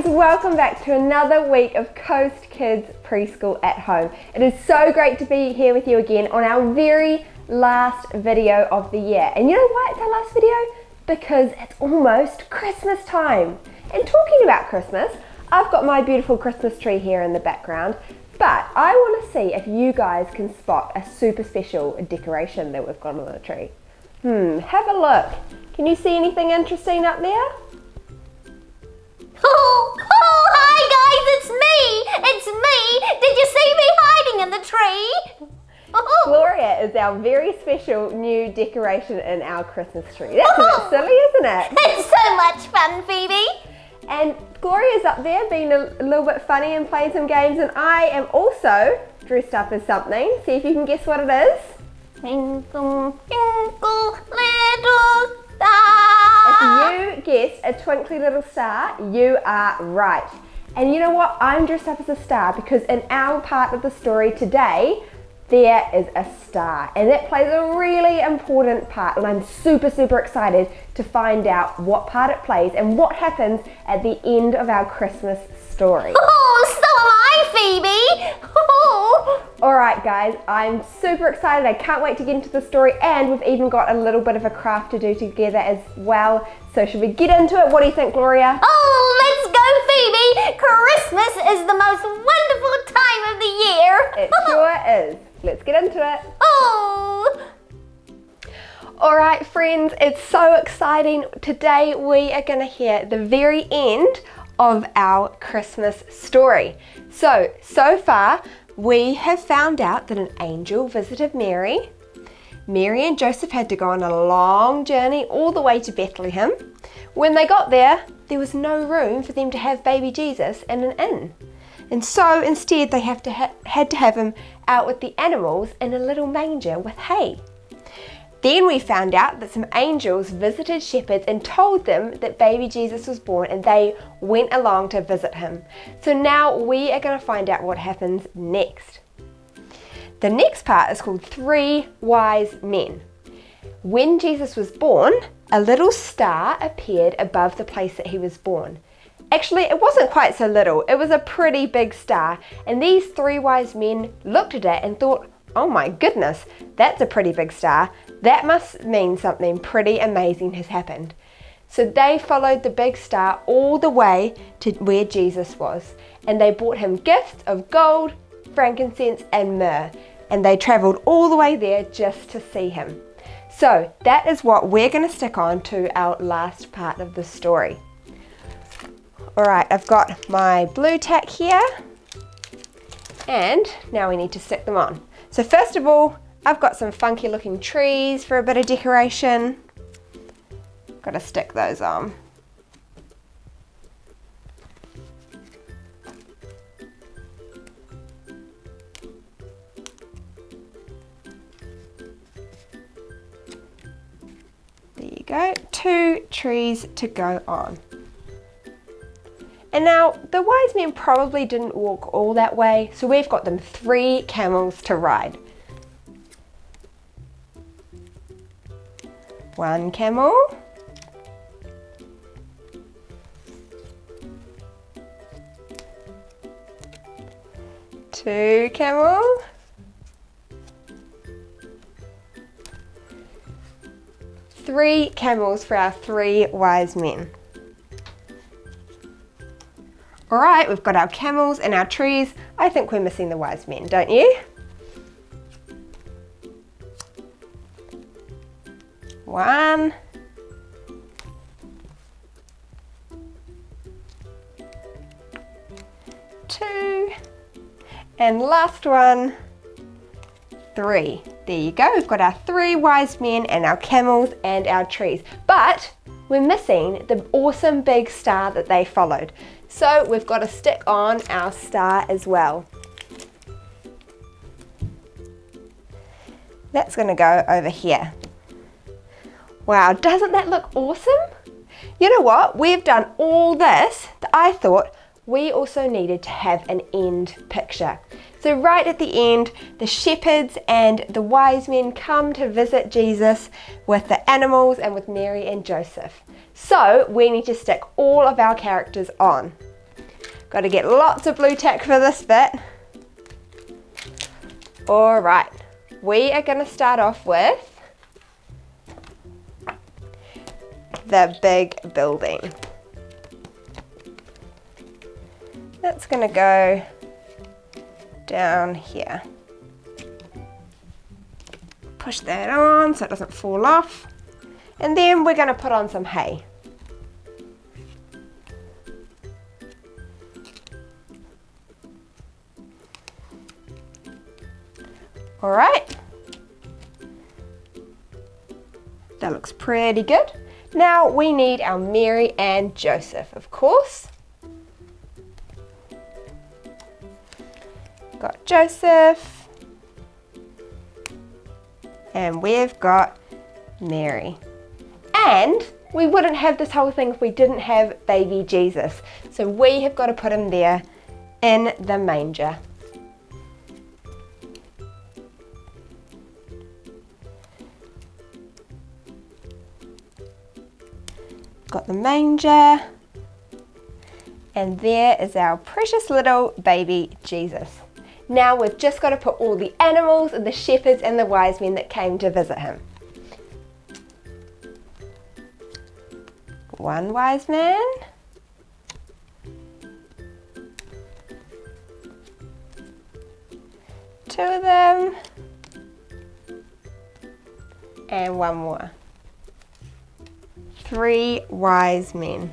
friends, welcome back to another week of Coast Kids Preschool at Home. It is so great to be here with you again on our very last video of the year. And you know why it's our last video? Because it's almost Christmas time. And talking about Christmas, I've got my beautiful Christmas tree here in the background, but I want to see if you guys can spot a super special decoration that we've got on the tree. Have a look. Can you see anything interesting up there? Oh, hi guys, it's me! Did you see me hiding in the tree? Gloria is our very special new decoration in our Christmas tree. That's a bit silly, isn't it? It's so much fun, Phoebe! And Gloria's up there being a little bit funny and playing some games, and I am also dressed up as something. See if you can guess what it is. Twinkle, twinkle, little star! If you guessed a twinkly little star, you are right. And you know what? I'm dressed up as a star because in our part of the story today, there is a star, and that plays a really important part, and I'm super excited to find out what part it plays and what happens at the end of our Christmas story. Oh, so am I, Phoebe! Oh. Alright guys, I'm super excited. I can't wait to get into the story, and we've even got a little bit of a craft to do together as well. So should we get into it? What do you think, Gloria? Oh, let's go, Phoebe! Christmas is the most wonderful time of the year! It sure is. Let's get into it. Oh! Alright friends, it's so exciting. Today we are going to hear the very end of our Christmas story. So far we have found out that an angel visited Mary. Mary and Joseph had to go on a long journey all the way to Bethlehem. When they got there, there was no room for them to have baby Jesus in an inn. And so instead they had to have him out with the animals in a little manger with hay. Then we found out that some angels visited shepherds and told them that baby Jesus was born, and they went along to visit him. So now we are going to find out what happens next. The next part is called 3 Wise Men. When Jesus was born, a little star appeared above the place that he was born. Actually, it wasn't quite so little. It was a pretty big star, and these 3 wise men looked at it and thought, oh my goodness, that's a pretty big star. That must mean something pretty amazing has happened. So they followed the big star all the way to where Jesus was, and they brought him gifts of gold, frankincense and myrrh, and they traveled all the way there just to see him. So that is what we're going to stick on to our last part of the story. Alright, I've got my blue tack here, and now we need to stick them on. So first of all, I've got some funky looking trees for a bit of decoration. Got to stick those on. There you go, 2 trees to go on. And now, the wise men probably didn't walk all that way, so we've got them 3 camels to ride. 1 camel. 2 camel. 3 camels for our 3 wise men. Alright, we've got our camels and our trees. I think we're missing the wise men, don't you? 1. 2. And last one, 3. There you go, we've got our 3 wise men and our camels and our trees. But we're missing the awesome big star that they followed. So we've got to stick on our star as well. That's going to go over here. Wow, doesn't that look awesome? You know what? We've done all this that I thought we also needed to have an end picture. So right at the end, the shepherds and the wise men come to visit Jesus with the animals and with Mary and Joseph. So we need to stick all of our characters on. Got to get lots of blue tack for this bit. All right, we are going to start off with the big building. That's going to go down here. Push that on so it doesn't fall off. And then we're going to put on some hay. All right, that looks pretty good. Now we need our Mary and Joseph, of course. Got Joseph, and we've got Mary. And we wouldn't have this whole thing if we didn't have baby Jesus. So we have got to put him there in the manger. Got the manger, and there is our precious little baby Jesus. Now we've just got to put all the animals and the shepherds and the wise men that came to visit him. One wise man, two of them, and one more. 3 wise men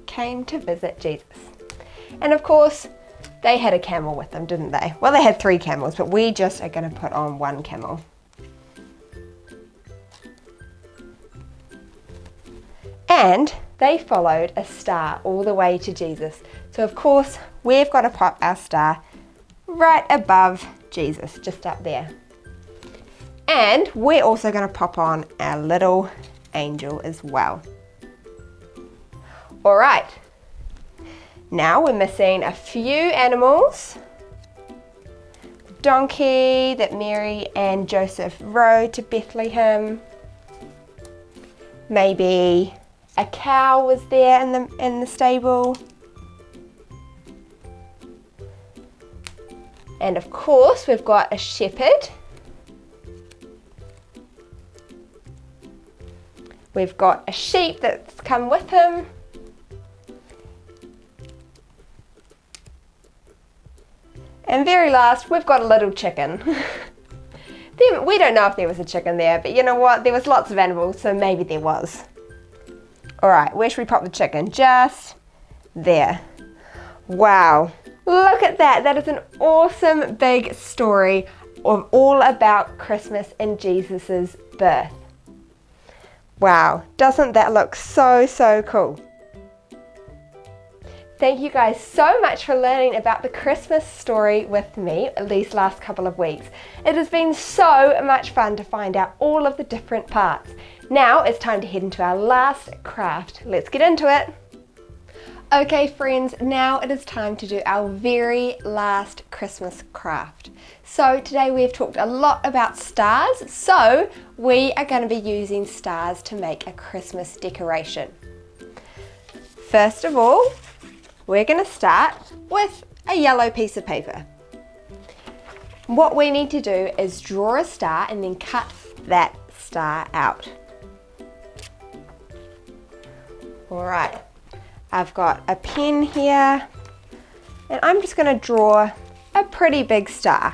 came to visit Jesus. And of course, they had a camel with them, didn't they? Well, they had 3 camels, but we just are going to put on 1 camel. And they followed a star all the way to Jesus. So of course, we've got to pop our star right above Jesus, just up there. And we're also going to pop on our little angel as well. All right, now we're missing a few animals. Donkey that Mary and Joseph rode to Bethlehem. Maybe a cow was there in the stable. And of course, we've got a shepherd. We've got a sheep that's come with him. And very last, we've got a little chicken. We don't know if there was a chicken there, but you know what? There was lots of animals, so maybe there was. All right, where should we pop the chicken? Just there. Wow, look at that. That is an awesome big story of all about Christmas and Jesus's birth. Wow, doesn't that look so, so cool? Thank you guys so much for learning about the Christmas story with me these last couple of weeks. It has been so much fun to find out all of the different parts. Now it's time to head into our last craft. Let's get into it. Okay friends, now it is time to do our very last Christmas craft. So today we've talked a lot about stars, so we are going to be using stars to make a Christmas decoration. First of all, we're going to start with a yellow piece of paper. What we need to do is draw a star and then cut that star out. All right. I've got a pen here and I'm just going to draw a pretty big star.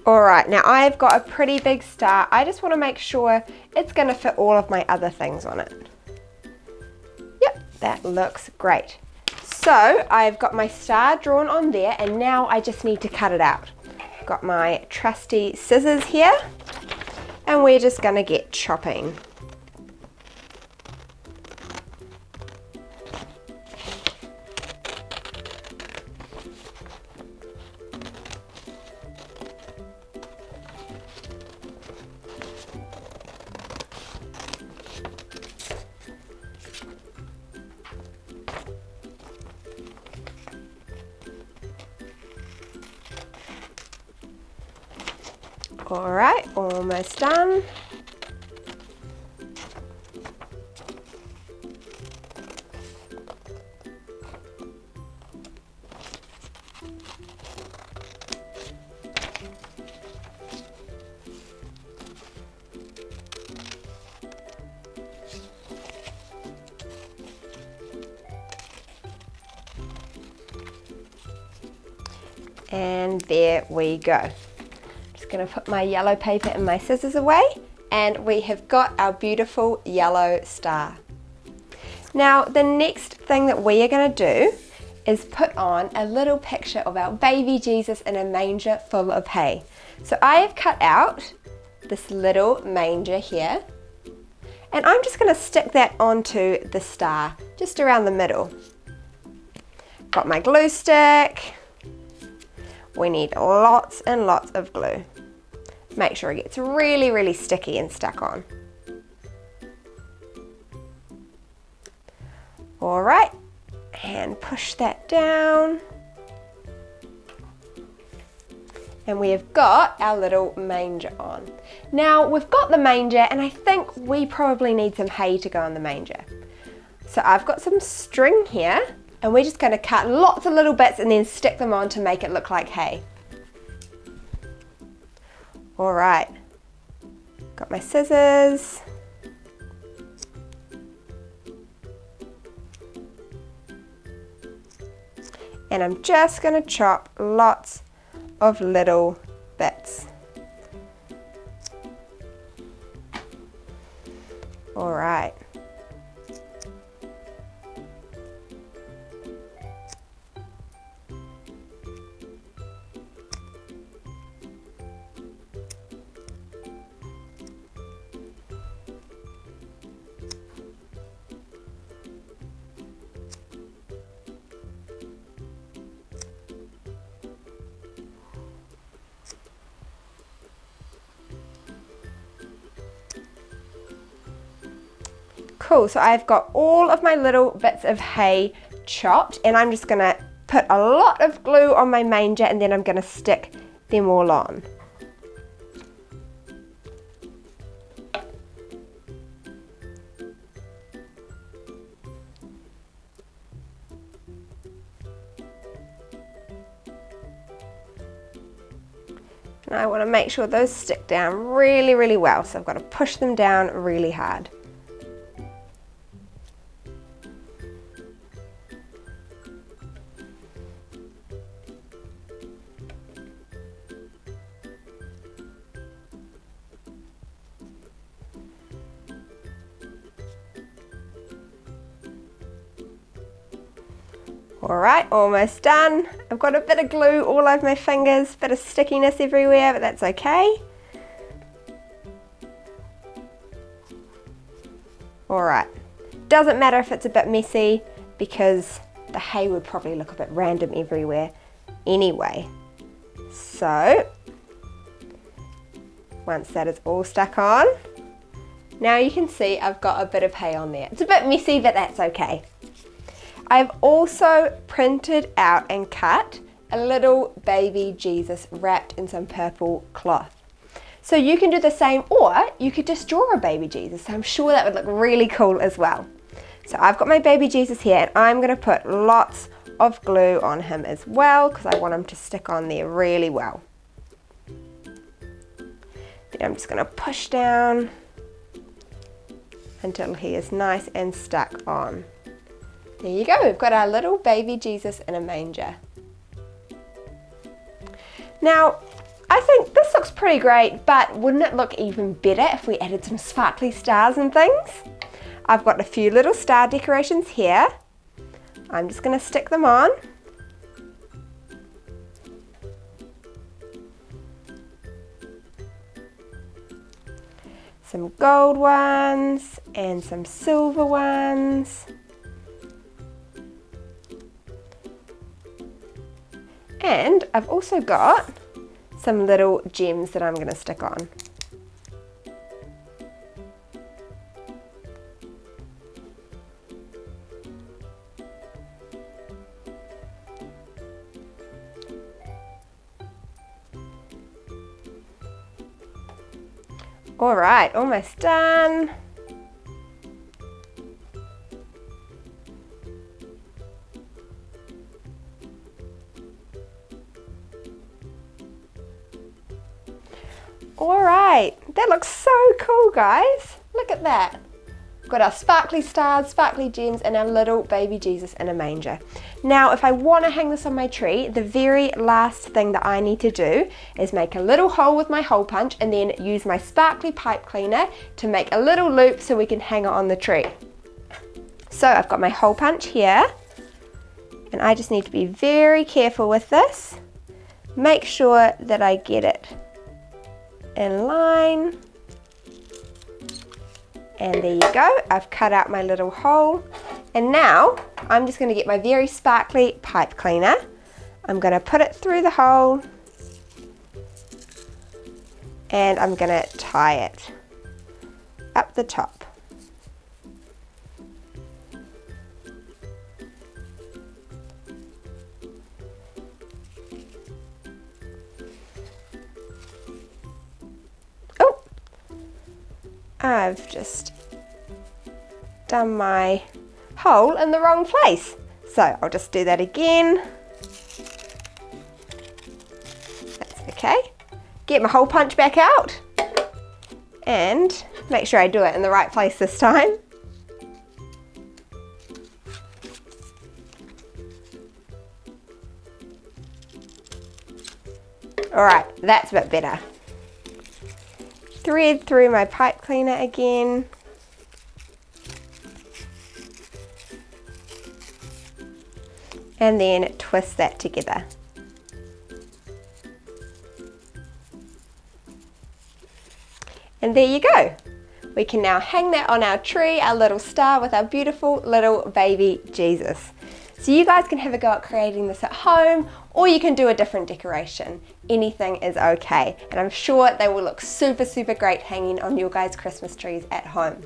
Alright, now I've got a pretty big star. I just want to make sure it's going to fit all of my other things on it. Yep, that looks great. So I've got my star drawn on there and now I just need to cut it out. Got my trusty scissors here and we're just going to get chopping. All right, almost done. And there we go. Just going to put my yellow paper and my scissors away, and we have got our beautiful yellow star. Now the next thing that we are going to do is put on a little picture of our baby Jesus in a manger full of hay. So I have cut out this little manger here, and I'm just going to stick that onto the star just around the middle. Got my glue stick. We need lots and lots of glue. Make sure it gets really, really sticky and stuck on. All right, and push that down. And we have got our little manger on. Now we've got the manger, and I think we probably need some hay to go on the manger. So I've got some string here, and we're just going to cut lots of little bits and then stick them on to make it look like hay. All right, got my scissors. And I'm just going to chop lots of little bits. All right. Cool, so I've got all of my little bits of hay chopped, and I'm just going to put a lot of glue on my manger, and then I'm going to stick them all on. And I want to make sure those stick down really, really well, so I've got to push them down really hard. Alright, almost done. I've got a bit of glue all over my fingers, bit of stickiness everywhere, but that's okay. Alright, doesn't matter if it's a bit messy because the hay would probably look a bit random everywhere anyway. So, once that is all stuck on, now you can see I've got a bit of hay on there. It's a bit messy, but that's okay. I've also printed out and cut a little baby Jesus wrapped in some purple cloth. So you can do the same, or you could just draw a baby Jesus. I'm sure that would look really cool as well. So I've got my baby Jesus here, and I'm going to put lots of glue on him as well because I want him to stick on there really well. Then I'm just going to push down until he is nice and stuck on. There you go, we've got our little baby Jesus in a manger. Now, I think this looks pretty great, but wouldn't it look even better if we added some sparkly stars and things? I've got a few little star decorations here. I'm just going to stick them on. Some gold ones and some silver ones. And I've also got some little gems that I'm going to stick on. All right, almost done. All right, that looks so cool, guys. Look at that. Got our sparkly stars, sparkly gems, and our little baby Jesus in a manger. Now, if I want to hang this on my tree, the very last thing that I need to do is make a little hole with my hole punch and then use my sparkly pipe cleaner to make a little loop so we can hang it on the tree. So I've got my hole punch here, and I just need to be very careful with this. Make sure that I get it in line. And there you go, I've cut out my little hole. And now I'm just going to get my very sparkly pipe cleaner. I'm going to put it through the hole and I'm going to tie it up the top. Oh, I've just done my hole in the wrong place. So I'll just do that again. That's okay. Get my hole punch back out and make sure I do it in the right place this time. All right, that's a bit better. Thread through my pipe cleaner again. And then twist that together. And there you go. We can now hang that on our tree, our little star with our beautiful little baby Jesus. So you guys can have a go at creating this at home, or you can do a different decoration. Anything is okay. And I'm sure they will look super, super great hanging on your guys' Christmas trees at home.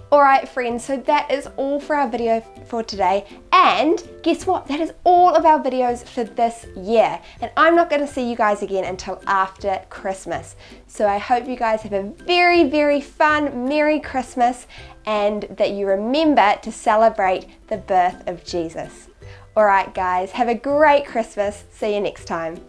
Alright friends, so that is all for our video for today, and guess what? That is all of our videos for this year, and I'm not going to see you guys again until after Christmas. So I hope you guys have a very, very fun, Merry Christmas, and that you remember to celebrate the birth of Jesus. Alright guys, have a great Christmas. See you next time.